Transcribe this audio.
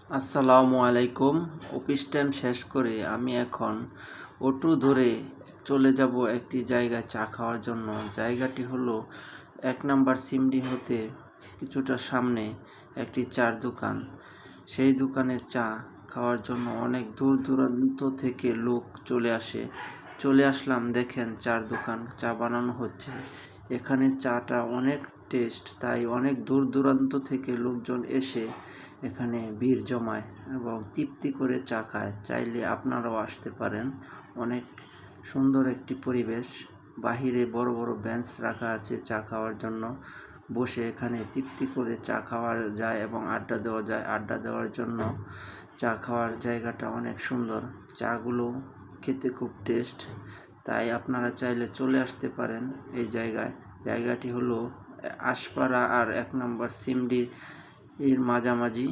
আসসালামু আলাইকুম। Office time শেষ করে আমি এখন অটো ধরে চলে যাব একটি জায়গায় চা খাওয়ার জন্য। জায়গাটি হলো ১ নম্বর সিমডি হতে কিছুটা সামনে একটি চার দোকান। সেই দোকানে চা খাওয়ার জন্য অনেক দূর দূরান্ত থেকে লোক চলে আসলাম। দেখেন চার দোকান চা বানানো হচ্ছে। এখানে চাটা অনেক টেস্ট, তাই অনেক দূর দূরান্ত থেকে লোকজন এসে এখানে ভিড় জমায় এবং তৃপ্তি করে চা খায়। চাইলে আপনারাও আসতে পারেন। অনেক সুন্দর একটি পরিবেশ। বাহিরে বড় বড় বেঞ্চ রাখা আছে চা খাওয়ার জন্য। বসে এখানে তৃপ্তি করে চা খাওয়া যায় এবং আড্ডা দেওয়া যায়। আড্ডা দেওয়ার জন্য চা খাওয়ার জায়গাটা অনেক সুন্দর। চাগুলো খেতে খুব টেস্ট, তাই আপনারা চাইলে চলে আসতে পারেন এই জায়গায়। জায়গাটি হলো আশপাড়া আর ১ নম্বর সিমডি এর মাঝামাঝি।